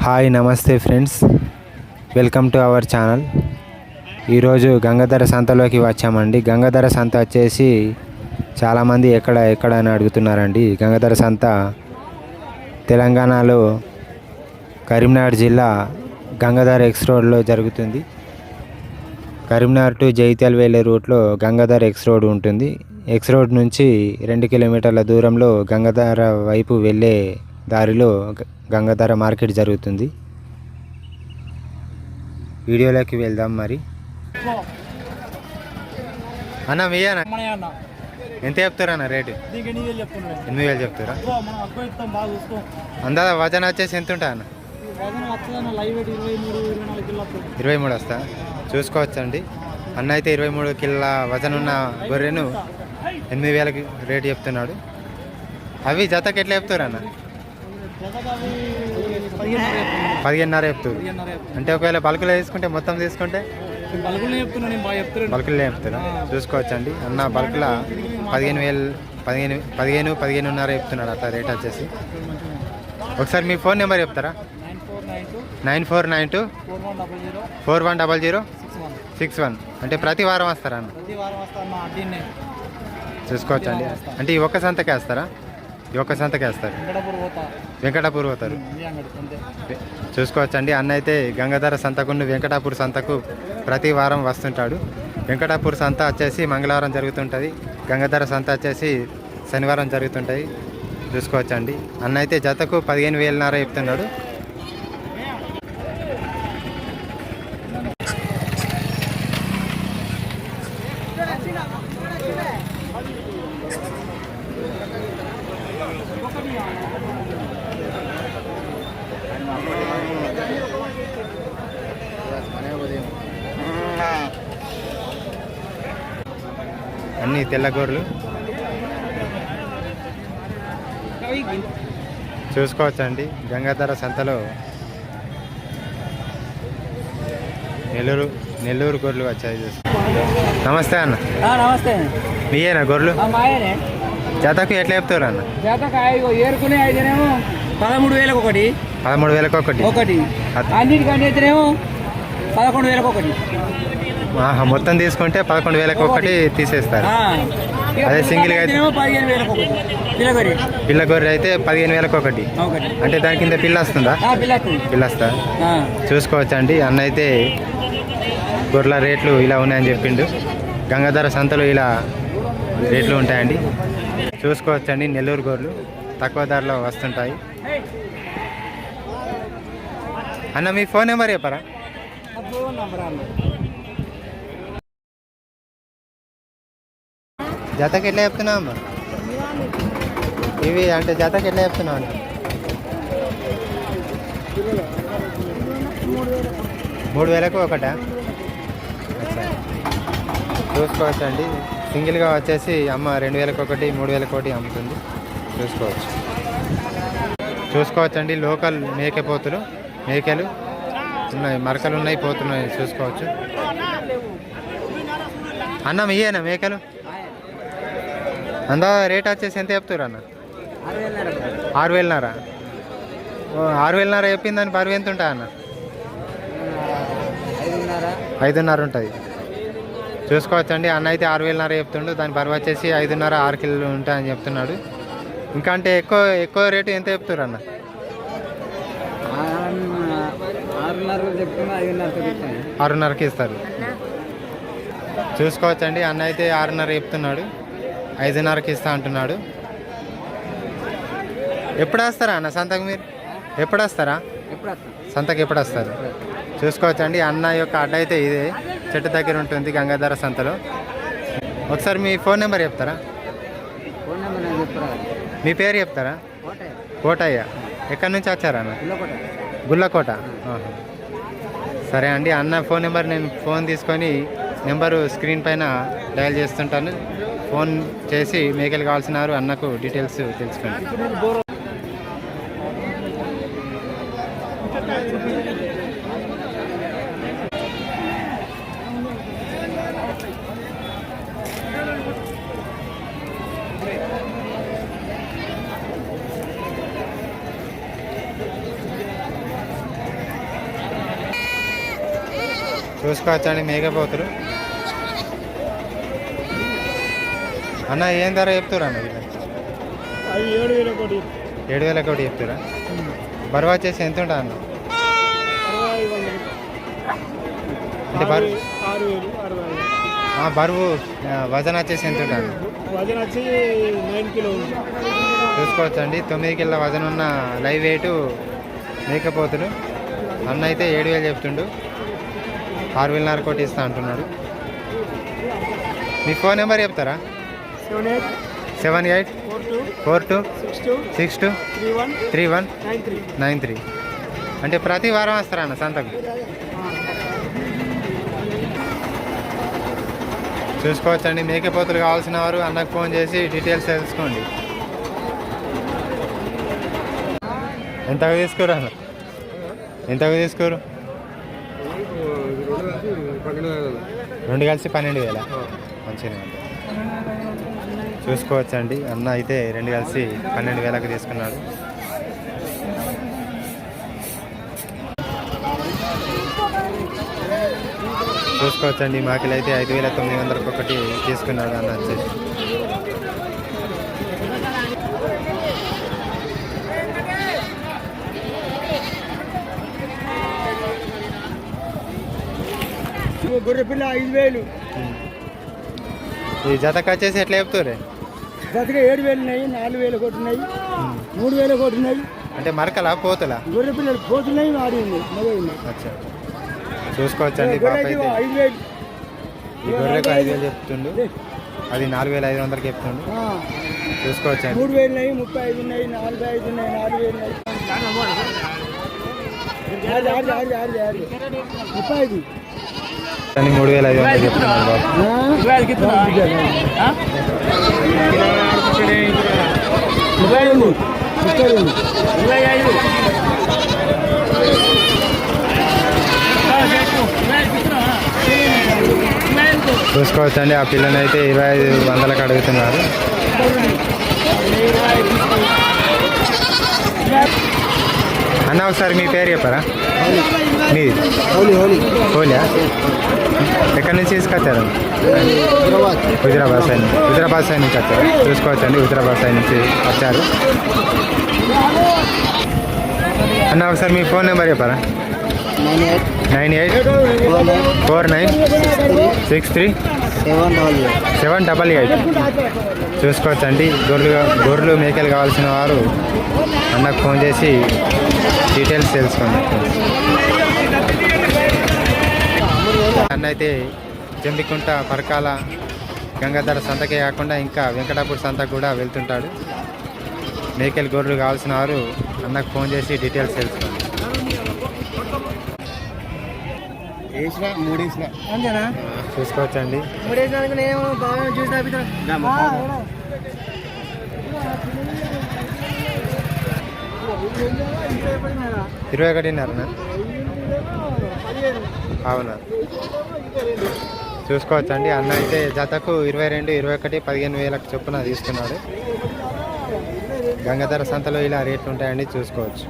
Hi నమస్తే friends, welcome to our channel. ఈరోజు గంగాధర సంతలోకి వచ్చామండి. గంగాధర సంత వచ్చేసి చాలామంది ఎక్కడ అని అడుగుతున్నారండి. గంగాధర సంత తెలంగాణలో కరీంనగర్ జిల్లా గంగాధర ఎక్స్ రోడ్లో జరుగుతుంది. కరీంనగర్ టు జైత్యాల వెళ్ళే రూట్లో గంగాధర ఎక్స్ రోడ్ ఉంటుంది. ఎక్స్ రోడ్ నుంచి 2 కిలోమీటర్ల దూరంలో గంగాధర వైపు వెళ్ళే దారిలో గంగాధర మార్కెట్ జరుగుతుంది. వీడియోలోకి వెళ్దాం. మరి అన్న మీయనా ఎంత చెప్తారన్న రేటు? 8,000 చెప్తారా? అందా వజన వచ్చేసి ఎంత ఉంటా అన్న? 23 వస్తా. చూసుకోవచ్చండి. అన్న అయితే 23 కిలోల వజన్ ఉన్న గొర్రెను 8,000కి రేటు చెప్తున్నాడు. అవి జతకి ఎట్లా చెప్తారు అన్న? 15,500 చెప్తారు. అంటే ఒకవేళ బల్కులో తీసుకుంటే మొత్తం తీసుకుంటే బల్కులో చెప్తారా? చూసుకోవచ్చండి. అన్న బల్కుల 15,500 చెప్తున్నాడు అట్లా రేట్ వచ్చేసి. ఒకసారి మీ ఫోన్ నెంబర్ చెప్తారా? 9492 410061. అంటే ప్రతి వారం వస్తారా అన్న? చూసుకోవచ్చండి. అంటే ఈ ఒక్క సంతకే వస్తారా? ఈ ఒక్క సంతకే వస్తారు. వెంకటాపూర్ పోతారు. చూసుకోవచ్చండి. అన్న అయితే గంగాధర సంతకు వెంకటాపూర్ సంతకు ప్రతి వారం వస్తుంటాడు. వెంకటాపూర్ సంత వచ్చేసి మంగళవారం జరుగుతుంటుంది. గంగాధర సంత వచ్చేసి శనివారం జరుగుతుంటుంది. చూసుకోవచ్చండి. అన్న అయితే జతకు 15,500 చెప్తున్నాడు. అన్ని తెల్లగొర్రెలు చూసుకోవచ్చండి. గంగాధర సంతలో నెల్లూరు గొర్రెలు వచ్చాయి. నమస్తే అన్న. నమస్తే. మీయేనా గొర్రెలు? జతకు ఎట్లా చెప్తారు అన్న? ఏరుకునే అయితేనేమో 13,000 ఒకటి. 13,000 ఒకటి. అన్నిటికంటే అయితేనేమో 11,000 ఒకటి. మొత్తం తీసుకుంటే 11,000 ఒకటి తీసేస్తారు. అదే సింగిల్గా అయితే 15,000 ఒకటి. పిల్ల గొర్రె అయితే 15,000 ఒకటి. అంటే దాని కింద పిల్ల వస్తుందా? పిల్ల వస్తా. చూసుకోవచ్చండి. అన్న అయితే గొర్రెల రేట్లు ఇలా ఉన్నాయని చెప్పిండు. గంగాధర సంతలో ఇలా రేట్లు ఉంటాయండి. చూసుకోవచ్చండి. నెల్లూరు గొర్రెలు తక్కువ ధరలో వస్తుంటాయి. అన్న మీ ఫోన్ నెంబర్ చెప్పరా? జతకి ఎట్లా చెప్తున్నావు అమ్మా? ఇవి అంటే జతకి ఎట్లా చెప్తున్నావు అన్న? 3,000 ఒకటా? చూసుకోవచ్చండి. సింగిల్గా వచ్చేసి అమ్మ 2,000 ఒకటి, 3,000 ఒకటి అమ్ముతుంది. చూసుకోవచ్చండి. లోకల్ మేకపోతులు, మేకలు ఉన్నాయి, మరకలు ఉన్నాయి, పోతున్నాయి. చూసుకోవచ్చు. అన్న మీయేనా మేకలు? అందా రేట్ వచ్చేసి ఎంత చెప్తారు అన్న? 6,500. 6,500 చెప్పింది. దాని బరువు ఎంత ఉంటుంది అన్న? 5,500 ఉంటుంది. చూసుకోవచ్చండి. అన్న అయితే 6,500 చెప్తుండు. దాని బరువు వచ్చేసి 5,500, 6 కిలోలు ఉంటాయని చెప్తున్నాడు. ఇంకా అంటే ఎక్కువ రేటు ఎంత చెప్తారు అన్న? 6,500కి ఇస్తారు. చూసుకోవచ్చండి. అన్న అయితే 6,500 చెప్తున్నాడు. 5,500కి ఇస్తా అంటున్నాడు. ఎప్పుడు వస్తారా అన్న సంతకు? మీరు ఎప్పుడు వస్తారా సంతకు? ఎప్పుడు వస్తారు? చూసుకోవచ్చండి. అన్న యొక్క అడ్డ అయితే ఇదే చెట్టు దగ్గర ఉంటుంది గంగాధర సంతలో. ఒకసారి మీ ఫోన్ నెంబర్ చెప్తారా? మీ పేరు చెప్తారా? కోటయ్య. ఎక్కడి నుంచి వచ్చారా అన్న? గుల్లకోట. సరే అండి. అన్న ఫోన్ నెంబర్ నేను ఫోన్ తీసుకొని నెంబరు స్క్రీన్ పైన డయల్ చేస్తుంటాను. ఫోన్ చేసి మేకలు కావాల్సిన అన్నకు డీటెయిల్స్ తెలుసుకోండి. చూసుకోవచ్చండి మేకపోతులు. అన్న ఏం ధర చెప్తారు అన్న వీళ్ళకి? 7,000 కోటి చెప్తారా? బరువు వచ్చేసి ఎంత ఉంటుంది అన్న? అంటే బరువు వజన్ వచ్చేసి ఎంత ఉంటుంది? వజన్ వచ్చి 9 కిలోలు. చూసుకోవచ్చండి 9 కిలోల వజన్ ఉన్న లైవ్ వెయిట్ మేకపోతులు. అన్న అయితే 7,000 చెప్తుండు. 6,500 కోటి ఇస్తా అంటున్నాడు. మీ ఫోన్ నెంబర్ చెప్తారా? 784262623193. అంటే ప్రతి వారం వస్తారా అన్న సంతకు? చూసుకోవచ్చండి మేకపోతులు కావాల్సిన వారు అన్నకు ఫోన్ చేసి డీటెయిల్స్ తెలుసుకోండి. ఎంతకు తీసుకోరు అన్న? ఎంతకు తీసుకోరు? 2 కలిసి 12,000. మంచిగా చూసుకోవచ్చండి అన్న అయితే 2 కలిసి 12,000కి తీసుకున్నాడు. చూసుకోవచ్చండి మాకిలు అయితే 5,900 ఒకటి తీసుకున్నాడు అన్న వచ్చేసి. గొర్రెపిల్ల 5,000. ఈ జతకు వచ్చేసి ఎట్లా చెప్తారు? జతగా 7,000 ఉన్నాయి, 4,000 కోటి ఉన్నాయి, 3,000 కోటి ఉన్నాయి. అంటే మరకలా పోతులా? గొర్రెపిల్లలు పోతున్నాయి, ఆడి ఉన్నాయి. అచ్చా చూసుకోవచ్చండి బాబు అయితే 5,000. ఈ గొర్రెకు 5,000 చెప్తుండు. అది 4,500కి చెప్తుండు. చూసుకోవచ్చండి 3,000 ఉన్నాయి, 35 ఉన్నాయి, 45 ఉన్నాయి, 4,000 ఉన్నాయి. 35 అని 3,500 చెప్తున్నాడు బాబు. చూసుకోవచ్చండి ఆ పిల్లని అయితే 2,500కి అడుగుతున్నారు. అన్న ఒకసారి మీ పేరు చెప్పారా? మీది హోలియా? ఎక్కడి నుంచి తీసుకొచ్చారు? హుజరాబాద్ సైడ్ నుంచి వచ్చారు. చూసుకోవచ్చండి హుజరాబాద్ సైడ్ నుంచి వచ్చారు. అన్న ఒకసారి మీ ఫోన్ నెంబర్ చెప్పారా? 9849636788. చూసుకోవచ్చండి గొర్రెలు మేకలు కావాల్సిన వారు అన్నకు ఫోన్ చేసి డీటెయిల్స్ తెలుసుకోండి. అన్న అయితే జంబికుంట, పరకాల, గంగాధర సంతకే కాకుండా ఇంకా వెంకటాపూర్ సంతకు కూడా వెళ్తుంటాడు. మేకలు గొర్రెలు కావాల్సిన వారు అన్నకు ఫోన్ చేసి డీటెయిల్స్ తెలుసుకోండి. చూసుకోవచ్చండి 21,500. అవునా? చూసుకోవచ్చండి అన్న అయితే జతకు 22, 21, 15,000 చొప్పున తీసుకున్నాడు. గంగాధర సంతలో ఇలా రేట్లు ఉంటాయండి, చూసుకోవచ్చు.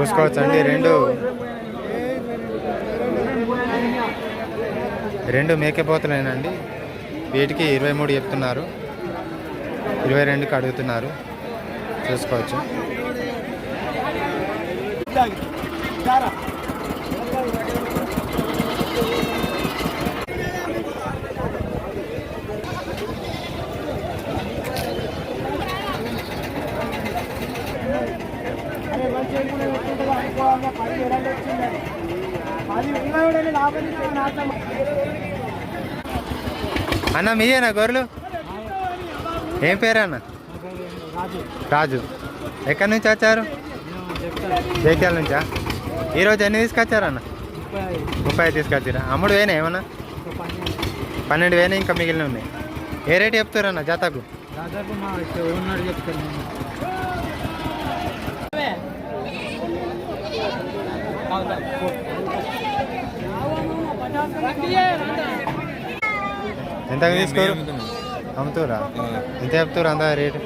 చూసుకోవచ్చండి రెండు మేకపోతులేనండి. వీటికి 23 చెప్తున్నారు, 22కి అడుగుతున్నారు. చూసుకోవచ్చు. అన్న మీయేనా గొర్రెలు? ఏం పేరు అన్న? రాజు. ఎక్కడి నుంచి వచ్చారు? జైత్యాల నుంచా? ఈరోజు ఎన్ని తీసుకొచ్చారన్న? 30 తీసుకొచ్చారా? అమ్ముడు వేనా ఏమన్నా? 12 వేనా, ఇంకా మిగిలిన ఉన్నాయి. ఏ రేటు చెప్తారన్న జతకు? ఎంత తీసుకోరు అమ్ముతారా? ఎంత చెప్తారు అందా రేటు?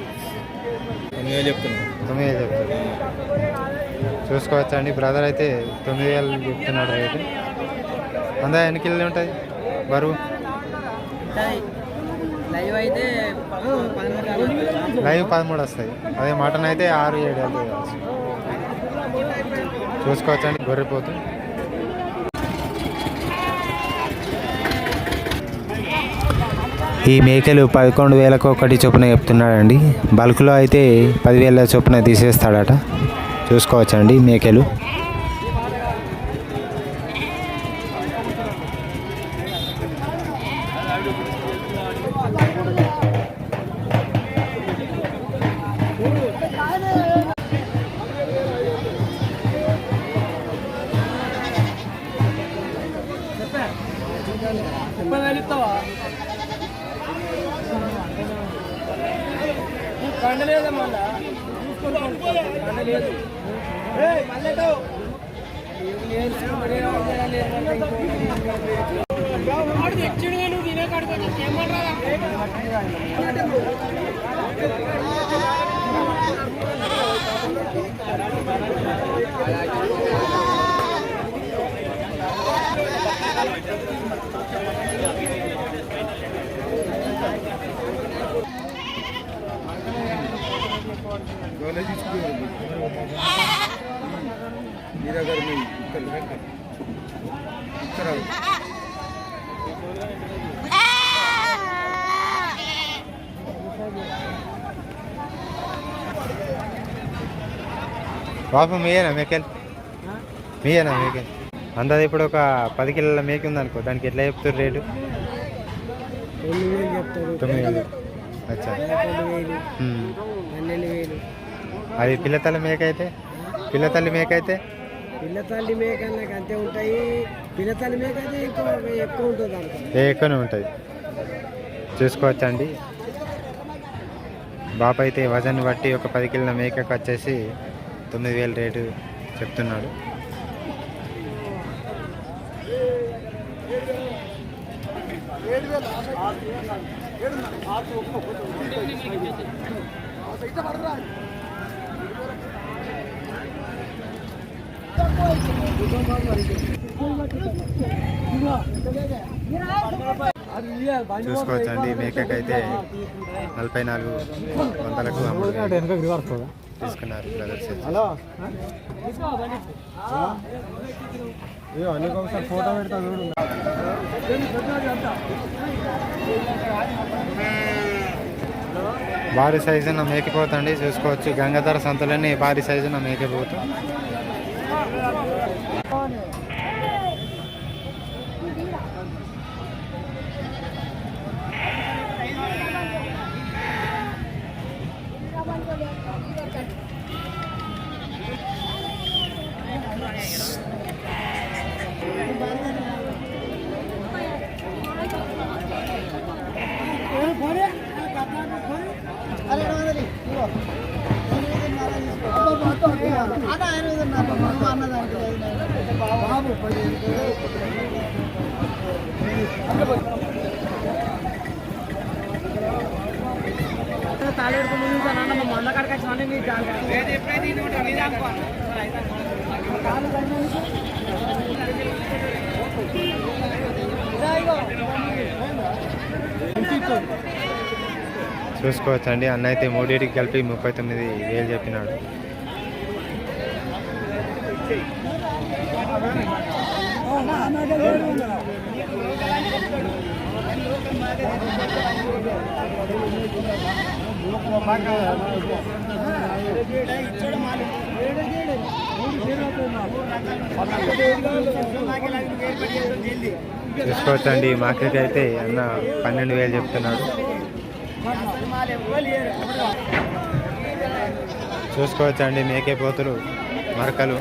9,000 చెప్తున్నాను. 9,000 చెప్తారు. చూసుకోవచ్చండి, బ్రదర్ అయితే 9,000 చెప్తున్నాడు రేటు. అందా ఎన్ని కిలోలు ఉంటుంది బరువు? లైవ్ 13 వస్తాయి. అదే మటన్ అయితే 6-7 వెళ్తాయి. చూసుకోవచ్చండి గొర్రెపోతు. ఈ మేకలు 11,000కు ఒకటి చొప్పున చెప్తున్నాడండి. బల్క్లో అయితే 10,000 చొప్పున తీసేస్తాడట. చూసుకోవచ్చండి మేకలు. కండలేదు మళ్ళా కండలేదు. బాబు మీయేనా మేకలు? మీయేనా మేకలు? అందాది ఇప్పుడు ఒక 10 కిలోల మేక ఉందనుకో, దానికి ఎట్లా చెప్తారు రేటు? 9,000. అచ్చా. అది పిల్లతల్లి మేక అయితే? పిల్లతల్లి మేక అయితే పిల్లతల్లి మేక అంతే ఉంటాయి. పిల్లతల్లి మేక అయితే ఎక్కువ ఉంటుంది. ఎక్కువనే ఉంటుంది. చూసుకోవచ్చండి. బాప అయితే వజన్ బట్టి ఒక 10 కిలోల మేకకు వచ్చేసి 9,000 రేటు చెప్తున్నాడు. చూసుకోవచ్చండి మేకకైతే 44,000 తీసుకున్నారు బ్రదర్స్. ఫోటో పెడతా చూడు. భారీ సైజున మేకపోతండి. చూసుకోవచ్చు, గంగాధర సంతలోనే భారీ సైజున మేకపోతు. చూసుకోవచ్చండి, అన్న అయితే మూడింటికి కలిపి 39,000 చెప్పినాడు. చూసుకోవచ్చండి, మాకకి అయితే అన్న 12,000 చెప్తున్నాడు. చూసుకోవచ్చండి మేకే పోతులు మరకలు.